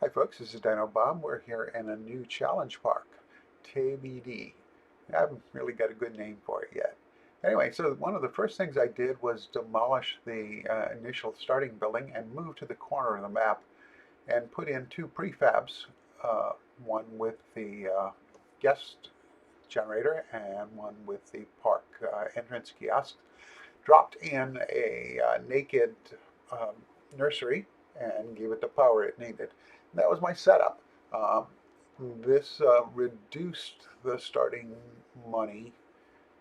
Hi folks, this is Dino Bob. We're here in a new challenge park, Teybidee. I haven't really got a good name for it yet. Anyway, so one of the first things I did was demolish the initial starting building and move to the corner of the map and put in two prefabs, uh, one with the guest generator and one with the park entrance kiosk. Dropped in a naked um, nursery and gave it the power it needed. And that was my setup. Um, this reduced the starting money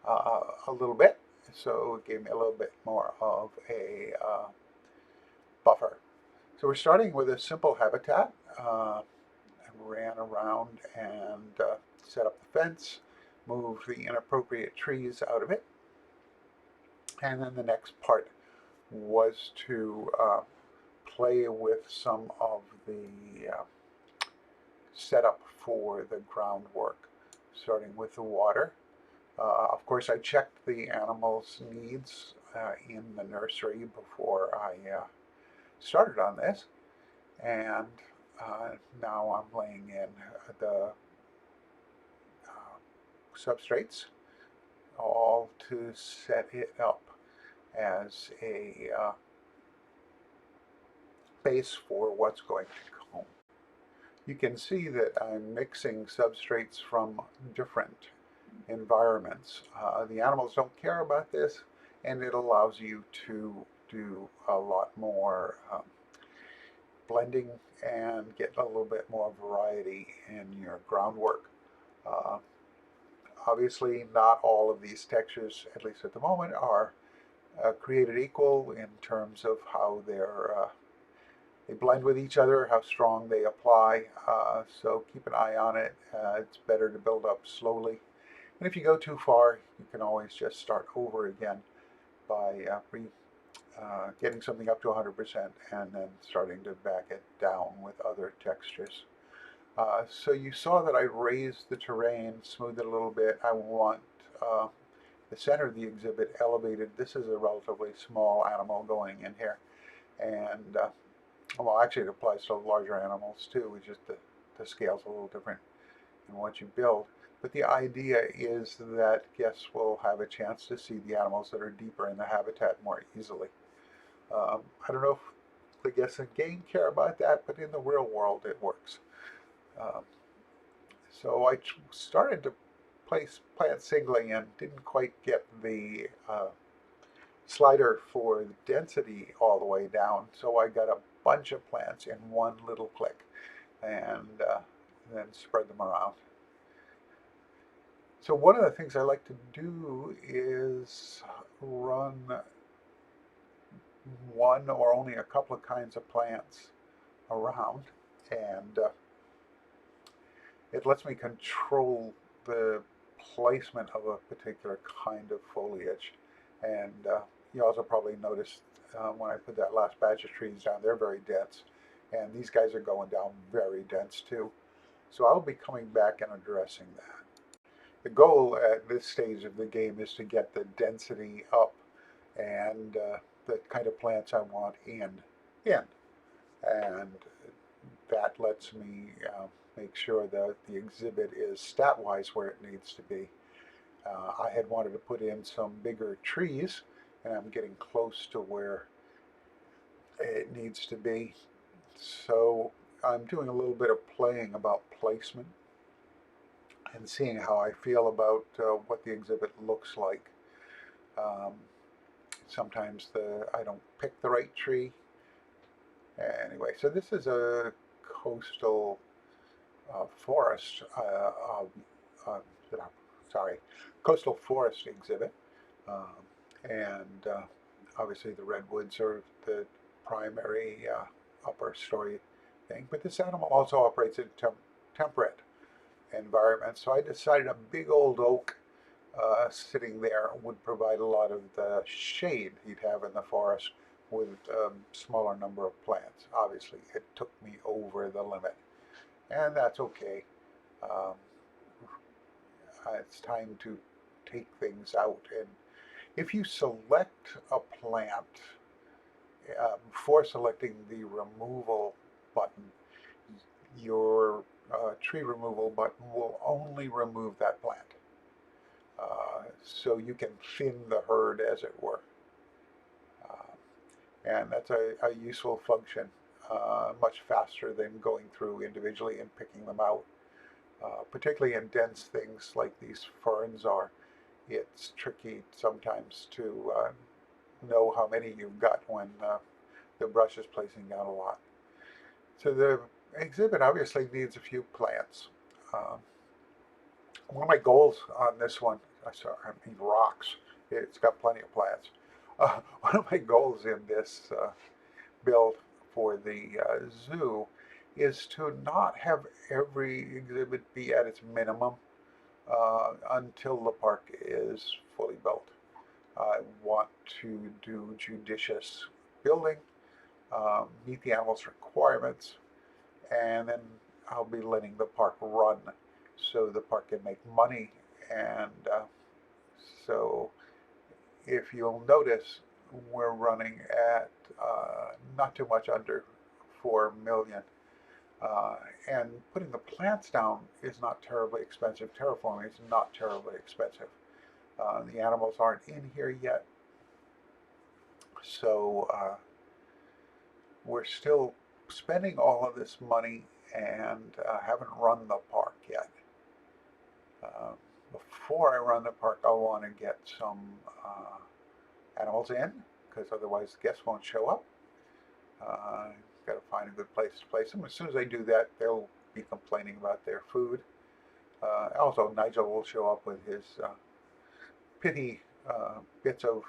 a little bit, so it gave me a little bit more of a buffer. So we're starting with a simple habitat. I ran around and set up the fence, moved the inappropriate trees out of it, and then the next part was to play with some of the setup for the groundwork, starting with the water. Of course, I checked the animals' needs in the nursery before I started on this, and now I'm laying in the substrates, all to set it up as a base for what's going to come. You can see that I'm mixing substrates from different environments. The animals don't care about this, and it allows you to do a lot more blending and get a little bit more variety in your groundwork. Uh, Obviously, not all of these textures, at least at the moment, are created equal in terms of how they blend with each other, how strong they apply. So keep an eye on it. It's better to build up slowly. And if you go too far, you can always just start over again by getting something up to 100% and then starting to back it down with other textures. So you saw that I raised the terrain, smoothed it a little bit. I want the center of the exhibit elevated. This is a relatively small animal going in here. And well, actually it applies to larger animals too. It's just the scale's a little different in what you build. But the idea is that guests will have a chance to see the animals that are deeper in the habitat more easily. I don't know if the guests in game care about that, but in the real world it works. Um, so I started to place plant singly and didn't quite get the slider for the density all the way down. So I got a bunch of plants in one little click and then spread them around. So one of the things I like to do is run one or only a couple of kinds of plants around, and it lets me control the placement of a particular kind of foliage. And you also probably noticed when I put that last batch of trees down, they're very dense, and these guys are going down very dense too. So I'll be coming back and addressing that. The goal at this stage of the game is to get the density up and the kind of plants I want in. And that lets me make sure that the exhibit is stat-wise where it needs to be. I had wanted to put in some bigger trees, and I'm getting close to where it needs to be. So I'm doing a little bit of playing about placement and seeing how I feel about what the exhibit looks like. Um, Sometimes I don't pick the right tree. Anyway, so this is a coastal forest, sorry, coastal forest exhibit. Um, and obviously the redwoods are the primary upper story thing. But this animal also operates in temperate environments. So I decided a big old oak sitting there would provide a lot of the shade he'd have in the forest with a smaller number of plants. Obviously, it took me over the limit, and that's okay. Um, it's time to take things out. And if you select a plant before selecting the removal button, your tree removal button will only remove that plant. So you can thin the herd, as it were. And that's a useful function, much faster than going through individually and picking them out. Particularly in dense things like these ferns are, it's tricky sometimes to know how many you've got when the brush is placing down a lot. So the exhibit obviously needs a few plants. Um, One of my goals on this one, I mean rocks, it's got plenty of plants. One of my goals in this build for the zoo is to not have every exhibit be at its minimum until the park is fully built. I want to do judicious building, meet the animals' requirements, and then I'll be letting the park run so the park can make money. And so if you'll notice, we're running at not too much under 4 million. And putting the plants down is not terribly expensive. Terraforming is not terribly expensive. The animals aren't in here yet, so we're still spending all of this money and haven't run the park yet. Before I run the park, I'll want to get some animals in, because otherwise guests won't show up. Got to find a good place to place them. As soon as I do that, they'll be complaining about their food. Also, Nigel will show up with his pithy bits of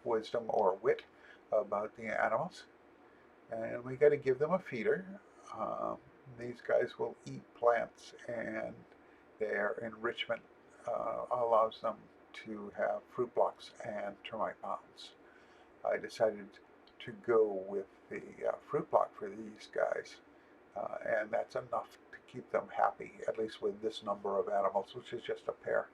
wisdom or wit about the animals. And we got to give them a feeder. These guys will eat plants, and their enrichment allows them to have fruit blocks and termite mounds. I decided to go with the fruit block for these guys, and that's enough to keep them happy, at least with this number of animals, which is just a pair.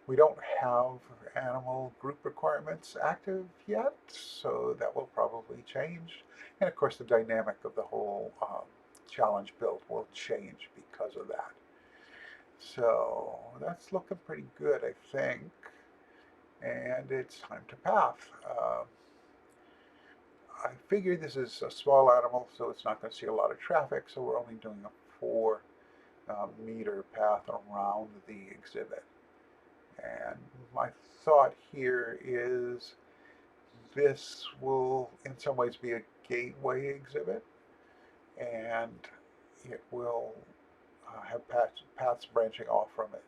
We don't have animal group requirements active yet, so that will probably change. And of course, the dynamic of the whole challenge build will change because of that. So that's looking pretty good, I think. And it's time to path. I figure this is a small animal, so it's not going to see a lot of traffic, so we're only doing a 4 meter path around the exhibit. And my thought here is this will in some ways be a gateway exhibit, and it will have paths branching off from it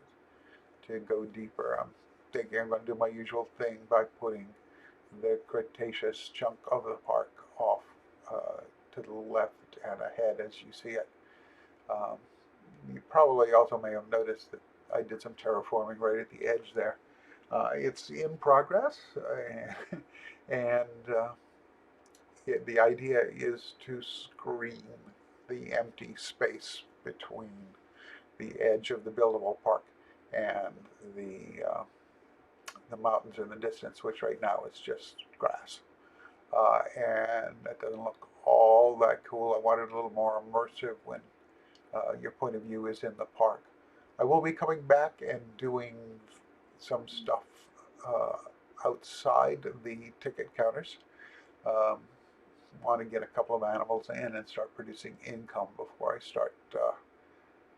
to go deeper. I'm thinking I'm going to do my usual thing by putting the Cretaceous chunk of the park off to the left and ahead as you see it. You probably also may have noticed that I did some terraforming right at the edge there. It's in progress, and the idea is to screen the empty space between the edge of the buildable park and the mountains in the distance, which right now is just grass. And that doesn't look all that cool. I wanted a little more immersive when your point of view is in the park. I will be coming back and doing some stuff outside the ticket counters. Want to get a couple of animals in and start producing income before I start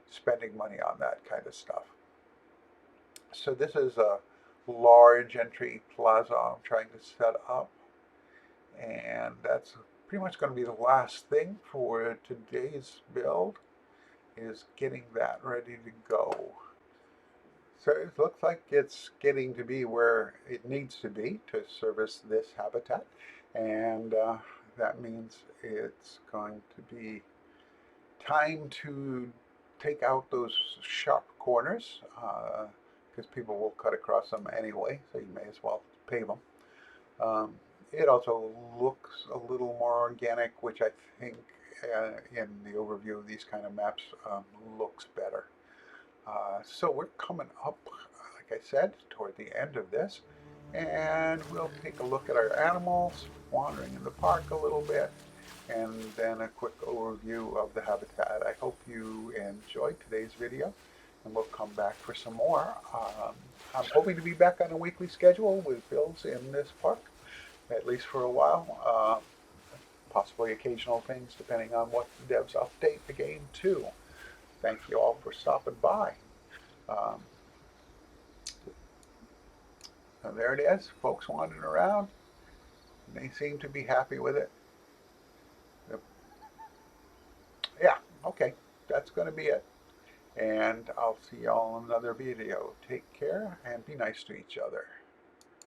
spending money on that kind of stuff. So this is a large entry plaza I'm trying to set up, and that's pretty much going to be the last thing for today's build, is getting that ready to go. So it looks like it's getting to be where it needs to be to service this habitat, and that means it's going to be time to take out those sharp corners, because people will cut across them anyway, so you may as well pave them. It also looks a little more organic, which I think in the overview of these kind of maps looks better. So we're coming up, like I said, toward the end of this, and we'll take a look at our animals, wandering in the park a little bit, and then a quick overview of the habitat. I hope you enjoyed today's video, and we'll come back for some more. I'm hoping to be back on a weekly schedule with builds in this park, at least for a while. Possibly occasional things depending on what the devs update the game to. Thank you all for stopping by. And there it is, folks wandering around. They seem to be happy with it. Yeah, okay, that's going to be it. And I'll see y'all in another video. Take care and be nice to each other.